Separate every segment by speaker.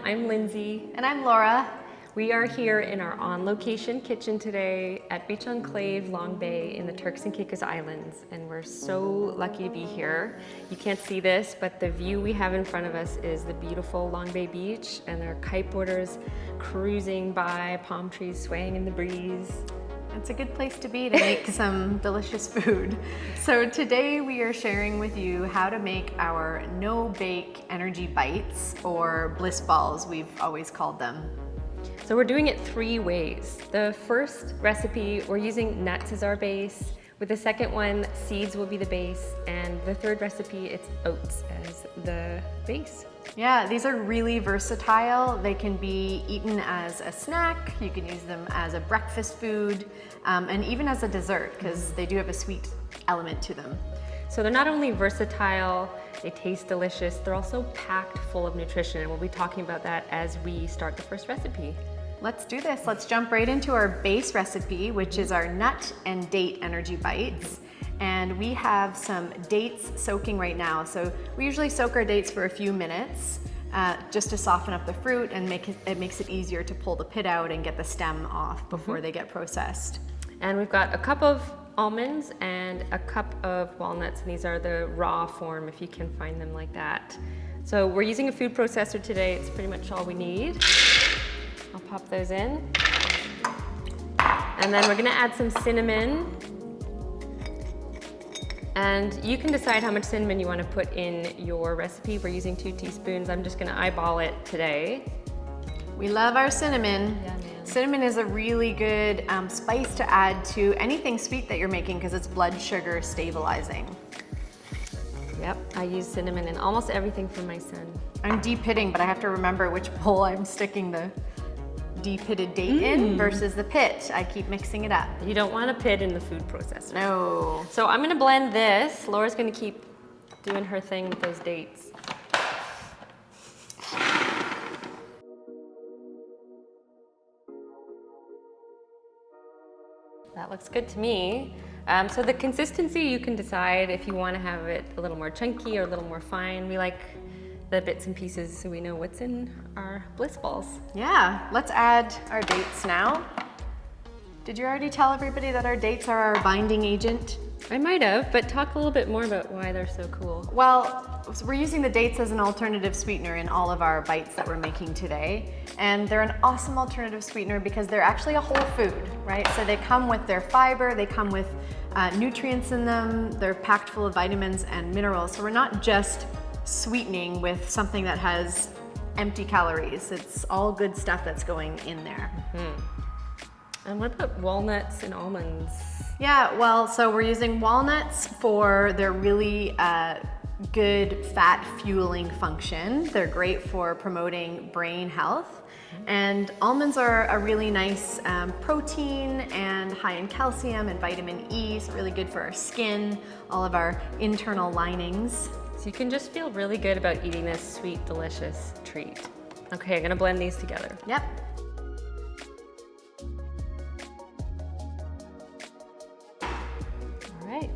Speaker 1: I'm Lindsay.
Speaker 2: And I'm Laura.
Speaker 1: We are here in our on-location kitchen today at Beach Enclave, Long Bay in the Turks and Caicos Islands. And we're so lucky to be here. You can't see this, but the view we have in front of us is the beautiful Long Bay Beach, and there are kiteboarders cruising by, palm trees swaying in the breeze.
Speaker 2: It's a good place to be to make some delicious food. So today we are sharing with you how to make our no-bake energy bites, or bliss balls we've always called them.
Speaker 1: So we're doing it 3 ways. The first recipe, we're using nuts as our base. With the second one, seeds will be the base. And the third recipe, it's oats as the base.
Speaker 2: Yeah, these are really versatile. They can be eaten as a snack. You can use them as a breakfast food, and even as a dessert, because they do have a sweet element to them.
Speaker 1: So they're not only versatile, they taste delicious, they're also packed full of nutrition, and we'll be talking about that as we start the first recipe.
Speaker 2: Let's do this. Let's jump right into our base recipe, which is our nut and date energy bites. And we have some dates soaking right now. So we usually soak our dates for a few minutes just to soften up the fruit, and it makes it easier to pull the pit out and get the stem off before they get processed.
Speaker 1: And we've got a cup of almonds and a cup of walnuts, and these are the raw form if you can find them like that. So we're using a food processor today. It's pretty much all we need. I'll pop those in. And then we're gonna add some cinnamon. And you can decide how much cinnamon you want to put in your recipe. We're using 2 teaspoons. I'm just gonna eyeball it today.
Speaker 2: We love our cinnamon.
Speaker 1: Yeah, man.
Speaker 2: Cinnamon is a really good spice to add to anything sweet that you're making because it's blood sugar stabilizing.
Speaker 1: Yep, I use cinnamon in almost everything for my son.
Speaker 2: I'm de-pitting, but I have to remember which bowl I'm sticking the de-pitted date in versus the pit. I keep mixing it up.
Speaker 1: You don't want a pit in the food processor.
Speaker 2: No.
Speaker 1: So I'm gonna blend this. Laura's gonna keep doing her thing with those dates. That looks good to me. So the consistency, you can decide if you want to have it a little more chunky or a little more fine. We like the bits and pieces so we know what's in our bliss balls.
Speaker 2: Yeah, let's add our dates now. Did you already tell everybody that our dates are our binding agent?
Speaker 1: I might have, but talk a little bit more about why they're so cool.
Speaker 2: Well, we're using the dates as an alternative sweetener in all of our bites that we're making today. And they're an awesome alternative sweetener because they're actually a whole food, right? So they come with their fiber, they come with nutrients in them, they're packed full of vitamins and minerals. So we're not just sweetening with something that has empty calories. It's all good stuff that's going in there.
Speaker 1: And what about walnuts and almonds?
Speaker 2: Yeah, well, so we're using walnuts for their really good fat fueling function. They're great for promoting brain health. And almonds are a really nice protein and high in calcium and vitamin E, so really good for our skin, all of our internal linings.
Speaker 1: So you can just feel really good about eating this sweet, delicious treat. Okay, I'm gonna blend these together.
Speaker 2: Yep.
Speaker 1: All right.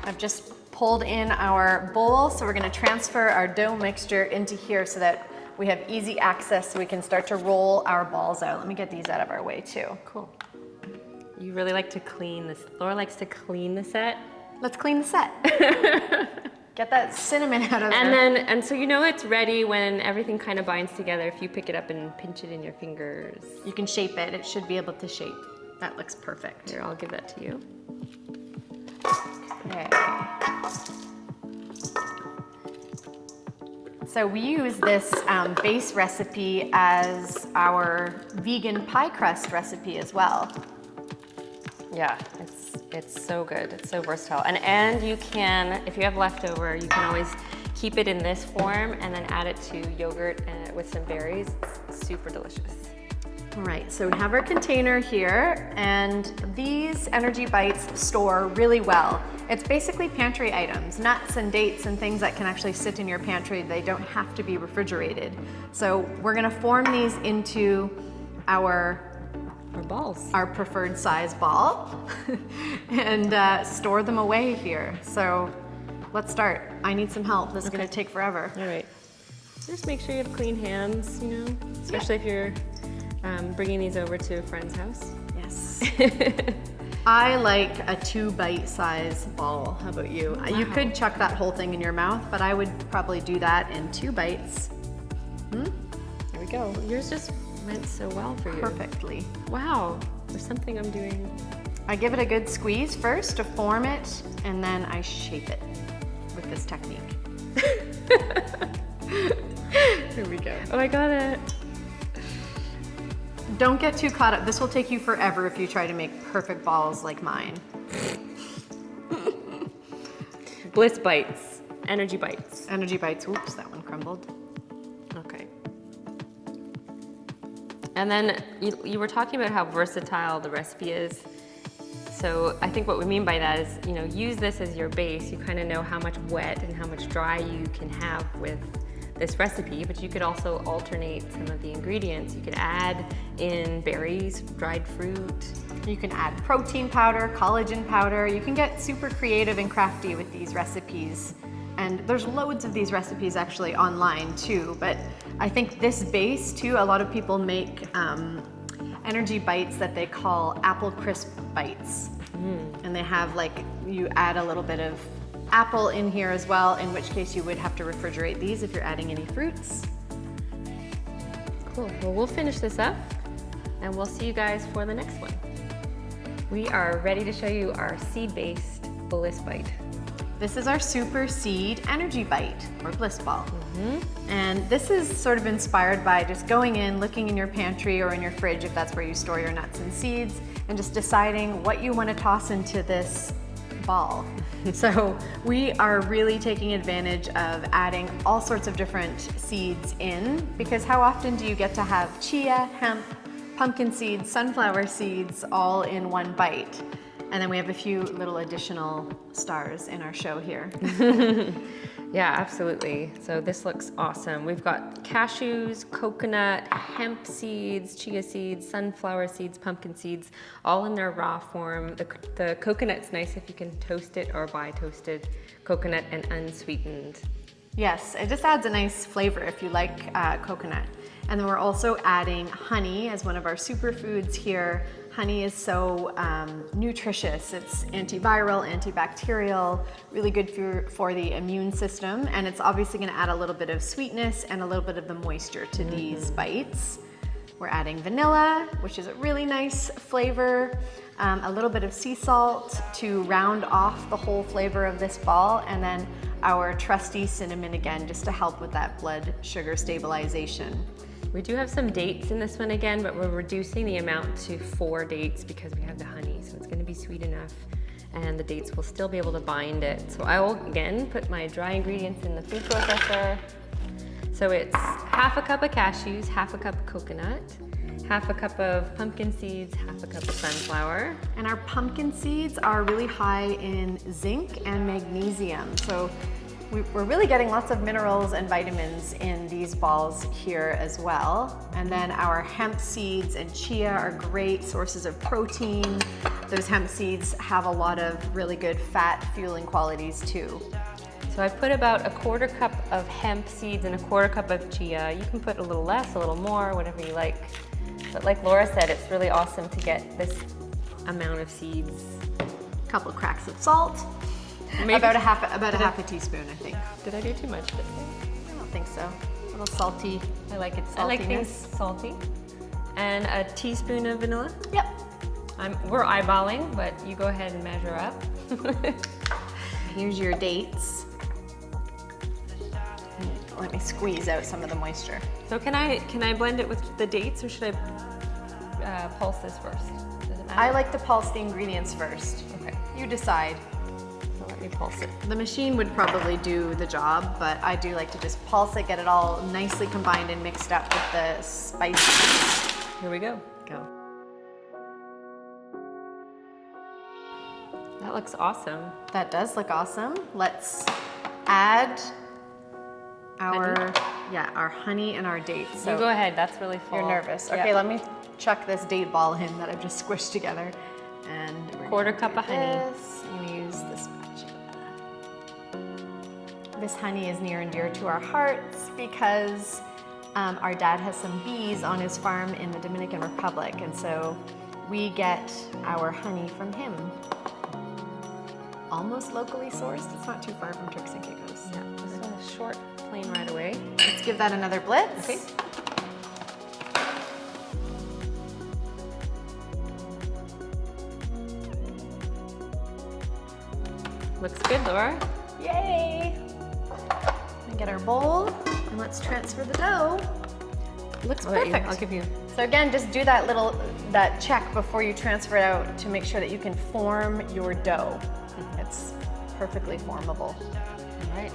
Speaker 2: I've just pulled in our bowl, so we're gonna transfer our dough mixture into here so that we have easy access so we can start to roll our balls out. Let me get these out of our way too.
Speaker 1: Cool. You really like to clean this. Laura likes to clean the set.
Speaker 2: Let's clean the set. Get that cinnamon out of there.
Speaker 1: And so you know it's ready when everything kind of binds together. If you pick it up and pinch it in your fingers.
Speaker 2: You can shape it. It should be able to shape. That looks perfect.
Speaker 1: Here, I'll give that to you.
Speaker 2: Okay. So we use this base recipe as our vegan pie crust recipe as well.
Speaker 1: Yeah, it's so good. It's so versatile. And you can, if you have leftover, you can always keep it in this form and then add it to yogurt with some berries. It's super delicious.
Speaker 2: All right, so we have our container here, and these energy bites store really well. It's basically pantry items, nuts and dates and things that can actually sit in your pantry. They don't have to be refrigerated. So we're gonna form these into our
Speaker 1: balls.
Speaker 2: Our preferred size ball and store them away here. So let's start. I need some help. This is gonna take forever.
Speaker 1: All right. Just make sure you have clean hands, you know, especially if you're bringing these over to a friend's house.
Speaker 2: Yes. I like a 2-bite size ball. How about you?
Speaker 1: Wow.
Speaker 2: You could chuck that whole thing in your mouth, but I would probably do that in 2 bites.
Speaker 1: There we go. Yours just went so well for you.
Speaker 2: Perfectly.
Speaker 1: Wow. There's something I'm doing.
Speaker 2: I give it a good squeeze first to form it, and then I shape it with this technique. Here we go.
Speaker 1: Oh, I got it.
Speaker 2: Don't get too caught up. This will take you forever if you try to make perfect balls like mine.
Speaker 1: Bliss bites. Energy bites.
Speaker 2: Energy bites. Whoops, that one crumbled.
Speaker 1: Okay. And then you were talking about how versatile the recipe is. So I think what we mean by that is, you know, use this as your base. You kind of know how much wet and how much dry you can have with this recipe, but you could also alternate some of the ingredients. You could add in berries, dried fruit.
Speaker 2: You can add protein powder, collagen powder. You can get super creative and crafty with these recipes. And there's loads of these recipes actually online too, but I think this base too, a lot of people make energy bites that they call apple crisp bites. And they have like, you add a little bit of apple in here as well, in which case you would have to refrigerate these if you're adding any fruits.
Speaker 1: Cool. Well, we'll finish this up and we'll see you guys for the next one. We are ready to show you our seed-based Bliss Bite.
Speaker 2: This is our Super Seed Energy Bite, or Bliss Ball. And this is sort of inspired by just going in, looking in your pantry or in your fridge if that's where you store your nuts and seeds, and just deciding what you want to toss into this ball. So we are really taking advantage of adding all sorts of different seeds in, because how often do you get to have chia, hemp, pumpkin seeds, sunflower seeds all in one bite? And then we have a few little additional stars in our show here.
Speaker 1: Yeah, absolutely. So this looks awesome. We've got cashews, coconut, hemp seeds, chia seeds, sunflower seeds, pumpkin seeds, all in their raw form. The coconut's nice if you can toast it or buy toasted coconut and unsweetened.
Speaker 2: Yes, it just adds a nice flavor if you like coconut. And then we're also adding honey as one of our superfoods here. Honey is so nutritious. It's antiviral, antibacterial, really good for the immune system. And it's obviously gonna add a little bit of sweetness and a little bit of the moisture to these bites. We're adding vanilla, which is a really nice flavor. A little bit of sea salt to round off the whole flavor of this ball. And then our trusty cinnamon again, just to help with that blood sugar stabilization.
Speaker 1: We do have some dates in this one again, but we're reducing the amount to 4 dates because we have the honey, so it's gonna be sweet enough, and the dates will still be able to bind it. So I will, again, put my dry ingredients in the food processor. So it's half a cup of cashews, half a cup of coconut, half a cup of pumpkin seeds, half a cup of sunflower.
Speaker 2: And our pumpkin seeds are really high in zinc and magnesium. So we're really getting lots of minerals and vitamins in these balls here as well. And then our hemp seeds and chia are great sources of protein. Those hemp seeds have a lot of really good fat fueling qualities too.
Speaker 1: So I put about a 1/4 cup of hemp seeds and a 1/4 cup of chia. You can put a little less, a little more, whatever you like. But like Laura said, it's really awesome to get this amount of seeds.
Speaker 2: A couple cracks of salt.
Speaker 1: Maybe
Speaker 2: About a half a teaspoon, I think.
Speaker 1: Did I do too much?
Speaker 2: I don't think so. A little salty. I like it saltiness.
Speaker 1: I like things salty. And a teaspoon of vanilla.
Speaker 2: Yep.
Speaker 1: We're eyeballing, but you go ahead and measure up.
Speaker 2: Here's your dates. Let me squeeze out some of the moisture.
Speaker 1: So can I blend it with the dates, or should I pulse this first? Does it matter?
Speaker 2: I like to pulse the ingredients first.
Speaker 1: Okay.
Speaker 2: You decide.
Speaker 1: So let me pulse it.
Speaker 2: The machine would probably do the job, but I do like to just pulse it, get it all nicely combined and mixed up with the spices.
Speaker 1: Here we go.
Speaker 2: Go.
Speaker 1: That looks awesome.
Speaker 2: That does look awesome. Let's add our honey and our dates.
Speaker 1: So you go ahead. That's really full.
Speaker 2: You're nervous. Okay, let me chuck this date ball in that I've just squished together. And we're
Speaker 1: 1/4 cup of honey.
Speaker 2: I'm gonna use this spatula. This honey is near and dear to our hearts. because our dad has some bees on his farm in the Dominican Republic, and so we get our honey from him. Almost locally sourced. It's not too far from Turks and Caicos.
Speaker 1: Yeah, just a short plane right away.
Speaker 2: Let's give that another blitz.
Speaker 1: Okay. Looks good, Laura.
Speaker 2: Yay! And get our bowl, and let's transfer the dough. Looks perfect.
Speaker 1: I'll give you.
Speaker 2: So again, just do that check before you transfer it out to make sure that you can form your dough. It's perfectly formable.
Speaker 1: All right.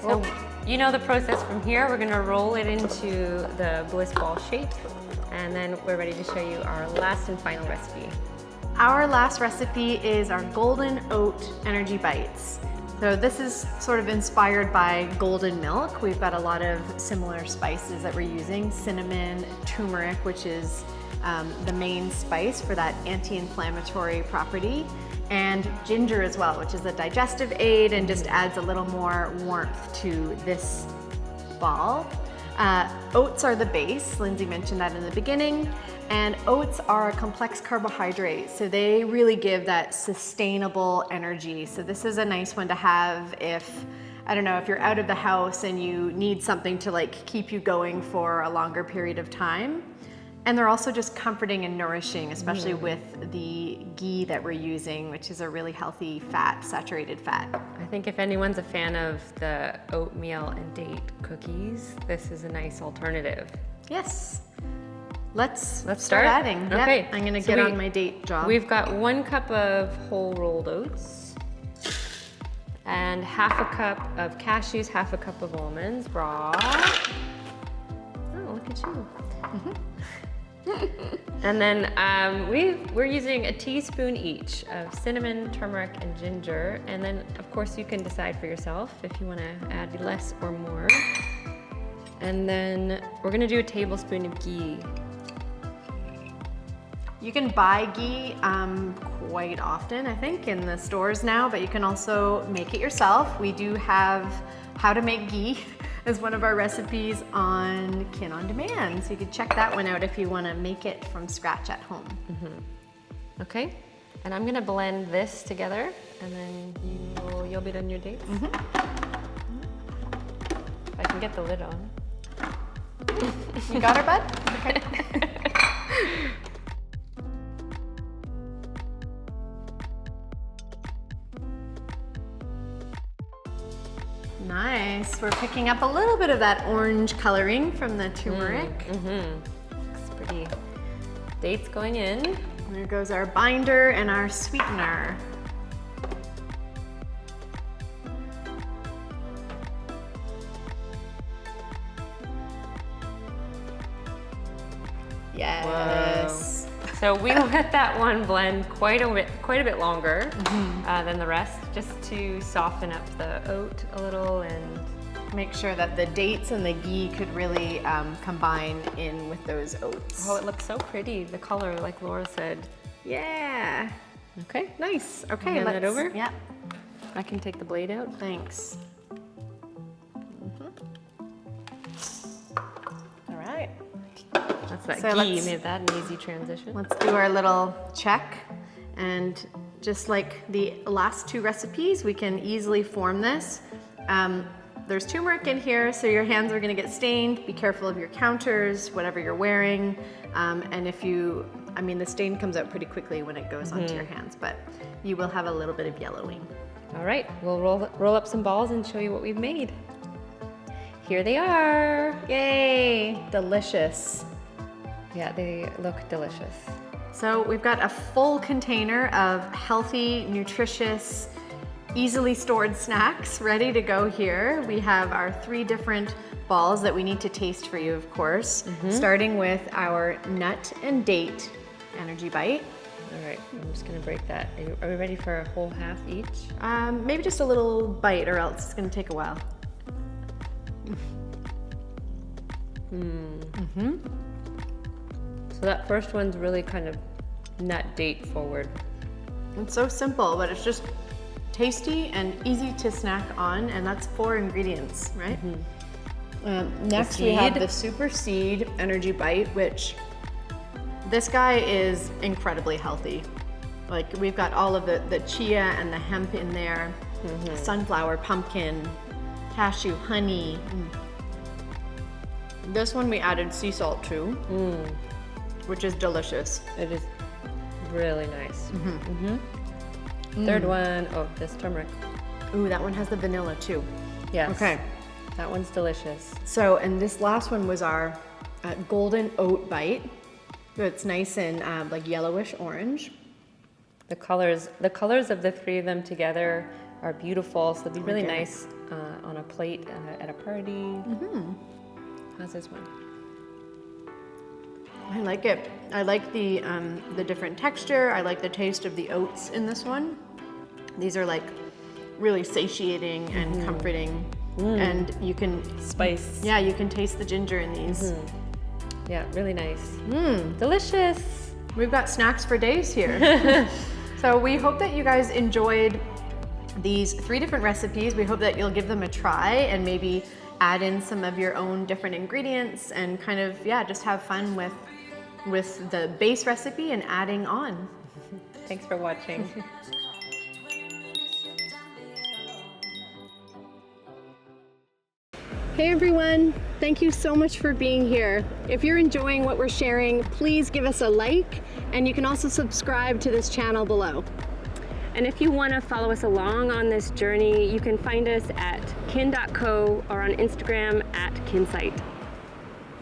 Speaker 1: So you know the process from here. We're gonna roll it into the bliss ball shape, and then we're ready to show you our last and final recipe.
Speaker 2: Our last recipe is our golden oat energy bites. So this is sort of inspired by golden milk. We've got a lot of similar spices that we're using. Cinnamon, turmeric, which is the main spice for that anti-inflammatory property, and ginger as well, which is a digestive aid and just adds a little more warmth to this ball. Oats are the base. Lindsay mentioned that in the beginning. And oats are a complex carbohydrate, so they really give that sustainable energy. So this is a nice one to have if, I don't know, if you're out of the house and you need something to like keep you going for a longer period of time. And they're also just comforting and nourishing, especially with the ghee that we're using, which is a really healthy fat, saturated fat.
Speaker 1: I think if anyone's a fan of the oatmeal and date cookies, this is a nice alternative.
Speaker 2: Yes. Let's
Speaker 1: start
Speaker 2: adding. Yep.
Speaker 1: Okay.
Speaker 2: I'm gonna get on my date job.
Speaker 1: We've got 1 cup of whole rolled oats and half a cup of cashews, half a cup of almonds, raw. Oh, look at you. And then we're using a teaspoon each of cinnamon, turmeric, and ginger. And then, of course, you can decide for yourself if you want to add less or more. And then we're gonna do a tablespoon of ghee.
Speaker 2: You can buy ghee quite often, I think, in the stores now, but you can also make it yourself. We do have how to make ghee as one of our recipes on Kin on Demand, so you can check that one out if you want to make it from scratch at home.
Speaker 1: Okay, and I'm gonna blend this together, and then you'll be done your dates. If I can get the lid on.
Speaker 2: You got her, bud? Okay. Nice. We're picking up a little bit of that orange coloring from the turmeric.
Speaker 1: Looks pretty. Dates going in.
Speaker 2: There goes our binder and our sweetener. Yes.
Speaker 1: So we let that one blend quite a bit longer than the rest, just to soften up the oat a little and
Speaker 2: make sure that the dates and the ghee could really combine in with those oats.
Speaker 1: oh, it looks so pretty. The color, like Laura said.
Speaker 2: Yeah.
Speaker 1: Okay,
Speaker 2: Nice. Okay,
Speaker 1: hand that over?
Speaker 2: Yeah.
Speaker 1: I can take the blade out.
Speaker 2: Thanks. All right.
Speaker 1: That's that
Speaker 2: So
Speaker 1: ghee
Speaker 2: let's-
Speaker 1: made that an easy transition.
Speaker 2: Let's do our little check. And just like the last 2 recipes, we can easily form this. There's turmeric in here, so your hands are gonna get stained. Be careful of your counters, whatever you're wearing. And if you, the stain comes out pretty quickly when it goes onto your hands, but you will have a little bit of yellowing.
Speaker 1: All right, we'll roll up some balls and show you what we've made. Here they are.
Speaker 2: Yay, delicious.
Speaker 1: Yeah, they look delicious.
Speaker 2: So we've got a full container of healthy, nutritious, easily stored snacks ready to go here. We have our 3 different balls that we need to taste for you, of course, starting with our nut and date energy bite.
Speaker 1: All right, I'm just gonna break that. Are we ready for a whole half each?
Speaker 2: Maybe just a little bite or else it's gonna take a while.
Speaker 1: So that first one's really kind of nut date forward.
Speaker 2: It's so simple, but it's just tasty and easy to snack on, and that's 4 ingredients, right? Next we have
Speaker 1: seed.
Speaker 2: the Super Seed Energy Bite, which this guy is incredibly healthy. Like we've got all of the chia and the hemp in there, sunflower, pumpkin, cashew, honey. This one we added sea salt to, which is delicious.
Speaker 1: It is really nice. Third one, oh, this turmeric.
Speaker 2: Ooh, that one has the vanilla too.
Speaker 1: Yes.
Speaker 2: Okay.
Speaker 1: That one's delicious.
Speaker 2: So, and this last one was our golden oat bite. So it's nice and like yellowish orange.
Speaker 1: The colors of the three of them together are beautiful. So they'll be really nice on a plate at a party. How's this one?
Speaker 2: I like it. I like the different texture. I like the taste of the oats in this one. These are like really satiating and comforting. And you can
Speaker 1: Spice.
Speaker 2: yeah, you can taste the ginger in these.
Speaker 1: Yeah, really nice. Delicious.
Speaker 2: We've got snacks for days here. So we hope that you guys enjoyed these 3 different recipes. We hope that you'll give them a try and maybe add in some of your own different ingredients and kind of, yeah, just have fun with the base recipe and adding on.
Speaker 1: Thanks for watching.
Speaker 2: Hey everyone, thank you so much for being here. If you're enjoying what we're sharing, please give us a like, and you can also subscribe to this channel below.
Speaker 1: And if you want to follow us along on this journey, you can find us at kin.co or on Instagram at kinsite.